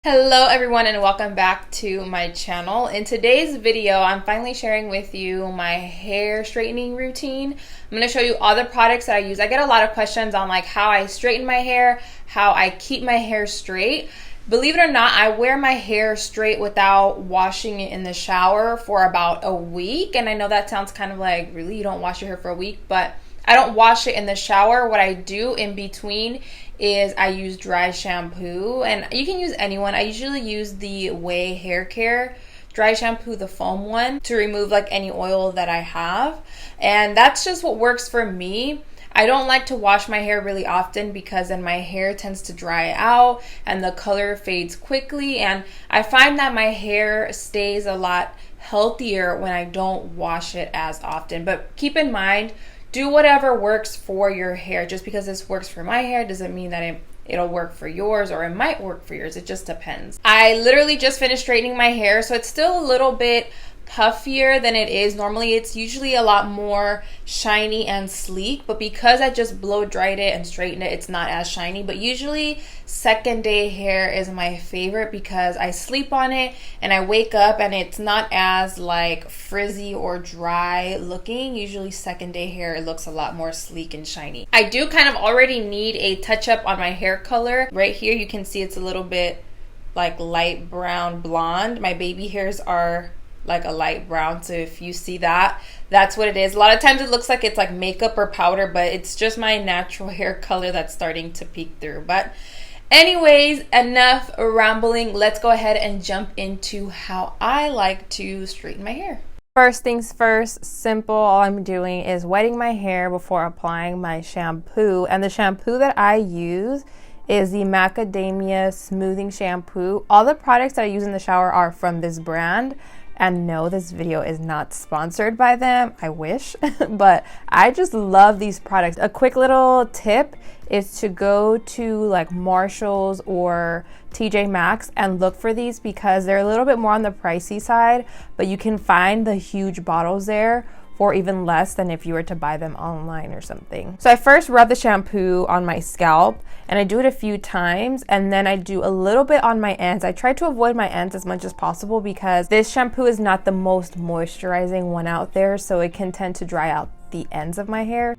Hello everyone and welcome back to my channel. In today's video, I'm finally sharing with you my hair straightening routine. I'm going to show you all the products that I use. I get a lot of questions on like how I straighten my hair, how I keep my hair straight. Believe it or not, I wear my hair straight without washing it in the shower for about a week. And I know that sounds kind of like, really, you don't wash your hair for a week? But I don't wash it in the shower. What I do in between is I use dry shampoo, and you can use any one. I usually use the Ouai Haircare dry shampoo, the foam one, to remove like any oil that I have. And that's just what works for me. I don't like to wash my hair really often because then my hair tends to dry out and the color fades quickly, and I find that my hair stays a lot healthier when I don't wash it as often. But keep in mind, do whatever works for your hair. Just because this works for my hair doesn't mean that it'll work for yours, or it might work for yours. It just depends. I literally just finished straightening my hair, so it's still a little bit puffier than it is normally. It's usually a lot more shiny and sleek, but because I just blow dried it and straightened it, it's not as shiny. But usually second day hair is my favorite because I sleep on it and I wake up and it's not as like frizzy or dry looking. Usually second day hair, it looks a lot more sleek and shiny. I do kind of already need a touch up on my hair color. Right here you can see it's a little bit like light brown blonde. My baby hairs are like a light brown, so if you see that, that's what it is. A lot of times it looks like it's like makeup or powder, but it's just my natural hair color that's starting to peek through. But anyways, enough rambling. Let's go ahead and jump into how I like to straighten my hair. First things first, simple. All I'm doing is wetting my hair before applying my shampoo, and the shampoo that I use is the Macadamia smoothing shampoo. All the products that I use in the shower are from this brand. And no, this video is not sponsored by them. I wish, but I just love these products. A quick little tip is to go to like Marshall's or TJ Maxx and look for these because they're a little bit more on the pricey side, but you can find the huge bottles there for even less than if you were to buy them online or something. So I first rub the shampoo on my scalp, and I do it a few times, and then I do a little bit on my ends. I try to avoid my ends as much as possible because this shampoo is not the most moisturizing one out there, so it can tend to dry out the ends of my hair.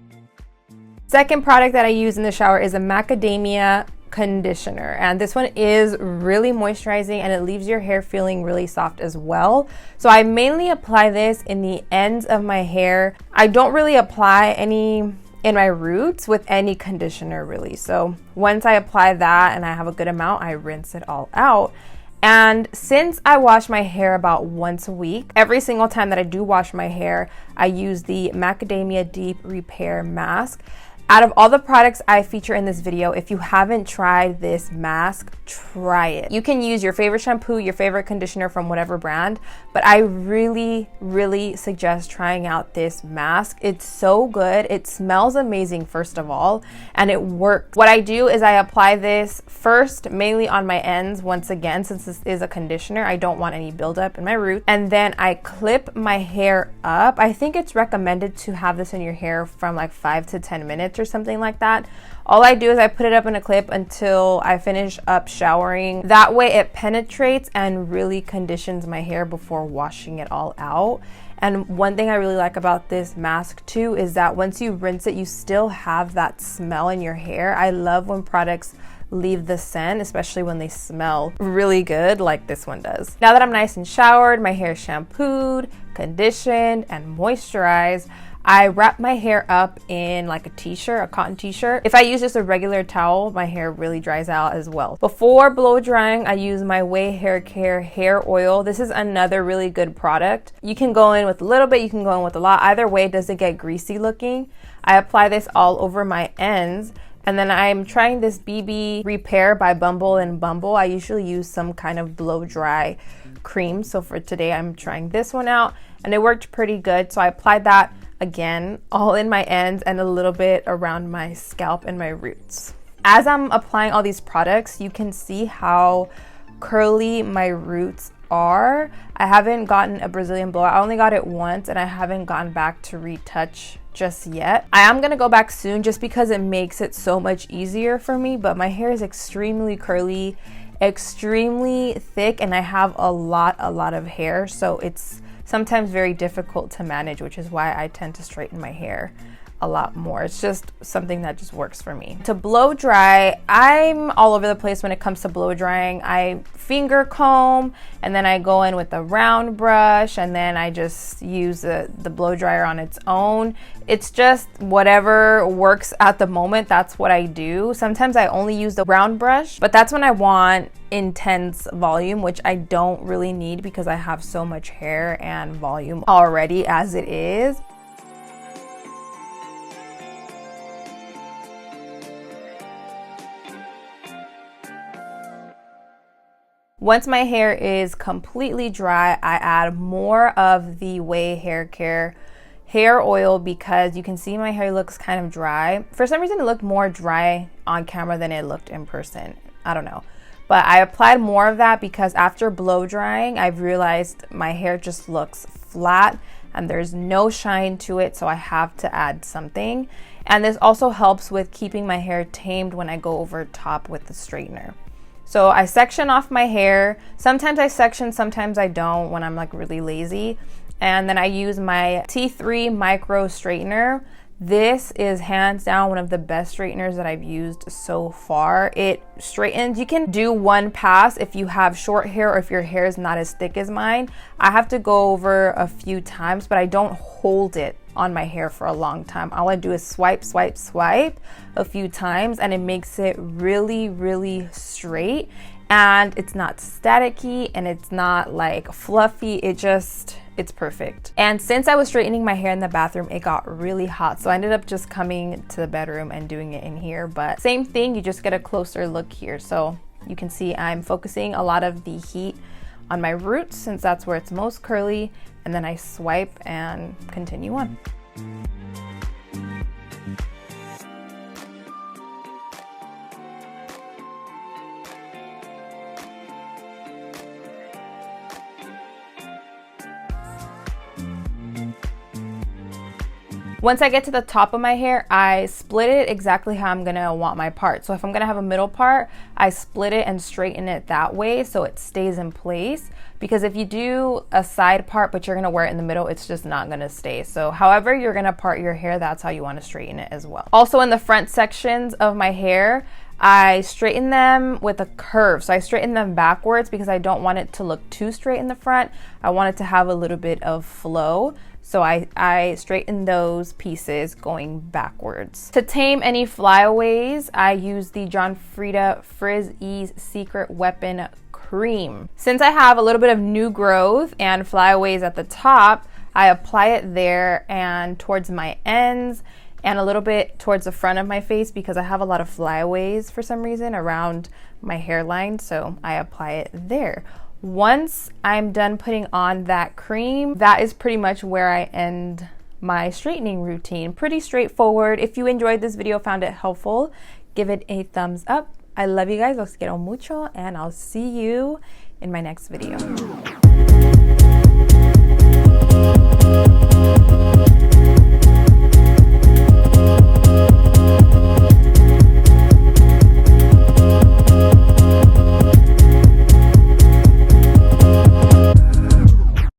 Second product that I use in the shower is a Macadamia Conditioner, and this one is really moisturizing and it leaves your hair feeling really soft as well. So I mainly apply this in the ends of my hair. I don't really apply any in my roots with any conditioner really. So once I apply that and I have a good amount, I rinse it all out. And since I wash my hair about once a week, every single time that I do wash my hair, I use the Macadamia Deep Repair Mask. Out of all the products I feature in this video, if you haven't tried this mask, try it. You can use your favorite shampoo, your favorite conditioner from whatever brand, but I really, really suggest trying out this mask. It's so good. It smells amazing, first of all, and it works. What I do is I apply this first mainly on my ends. Once again, since this is a conditioner, I don't want any buildup in my roots. And then I clip my hair up. I think it's recommended to have this in your hair from like 5 to 10 minutes or something like that. All I do is I put it up in a clip until I finish up showering. That way it penetrates and really conditions my hair before washing it all out. And one thing I really like about this mask too is that once you rinse it, you still have that smell in your hair. I love when products leave the scent, especially when they smell really good like this one does. Now that I'm nice and showered, my hair shampooed, conditioned, and moisturized, I wrap my hair up in like a t-shirt, a cotton t-shirt. If I use just a regular towel, my hair really dries out as well. Before blow drying, I use my Ouai Haircare hair oil. This is another really good product. You can go in with a little bit, you can go in with a lot. Either way, it doesn't get greasy looking. I apply this all over my ends. And then I'm trying this BB Repair by Bumble and Bumble. I usually use some kind of blow dry cream. So for today, I'm trying this one out and it worked pretty good. So I applied that again, all in my ends and a little bit around my scalp and my roots. As I'm applying all these products, you can see how curly my roots are. I haven't gotten a Brazilian blowout. I only got it once and I haven't gone back to retouch just yet. I am gonna go back soon just because it makes it so much easier for me, but my hair is extremely curly extremely thick and I have a lot of hair, so it's sometimes very difficult to manage, which is why I tend to straighten my hair a lot more. It's just something that just works for me. To blow dry, I'm all over the place when it comes to blow drying. I finger comb and then I go in with a round brush and then I just use the blow dryer on its own. It's just whatever works at the moment, that's what I do. Sometimes I only use the round brush, but that's when I want intense volume, which I don't really need because I have so much hair and volume already as it is. Once my hair is completely dry, I add more of the Ouai Haircare hair oil because you can see my hair looks kind of dry. For some reason, it looked more dry on camera than it looked in person. I don't know. But I applied more of that because after blow drying, I've realized my hair just looks flat and there's no shine to it, so I have to add something. And this also helps with keeping my hair tamed when I go over top with the straightener. So I section off my hair. Sometimes I section, sometimes I don't when I'm like really lazy. And then I use my T3 micro straightener. This is hands down one of the best straighteners that I've used so far. It straightens. You can do one pass if you have short hair or if your hair is not as thick as mine. I have to go over a few times, but I don't hold it on my hair for a long time. All I do is swipe, swipe, swipe a few times and it makes it really straight, and it's not staticky and it's not like fluffy. It's perfect. And since I was straightening my hair in the bathroom, it got really hot, so I ended up just coming to the bedroom and doing it in here. But same thing, you just get a closer look here. So you can see I'm focusing a lot of the heat on my roots since that's where it's most curly, and then I swipe and continue on. Once I get to the top of my hair, I split it exactly how I'm gonna want my part. So if I'm gonna have a middle part, I split it and straighten it that way so it stays in place. Because if you do a side part but you're gonna wear it in the middle, it's just not gonna stay. So however you're gonna part your hair, that's how you wanna straighten it as well. Also in the front sections of my hair, I straighten them with a curve. So I straighten them backwards because I don't want it to look too straight in the front. I want it to have a little bit of flow. So I straighten those pieces going backwards. To tame any flyaways, I use the Freida Frizz Ease Secret Weapon Cream. Since I have a little bit of new growth and flyaways at the top, I apply it there and towards my ends and a little bit towards the front of my face because I have a lot of flyaways for some reason around my hairline, so I apply it there. Once I'm done putting on that cream, that is pretty much where I end my straightening routine. Pretty straightforward. If you enjoyed this video, found it helpful, give it a thumbs up. I love you guys. Los quiero mucho, and I'll see you in my next video.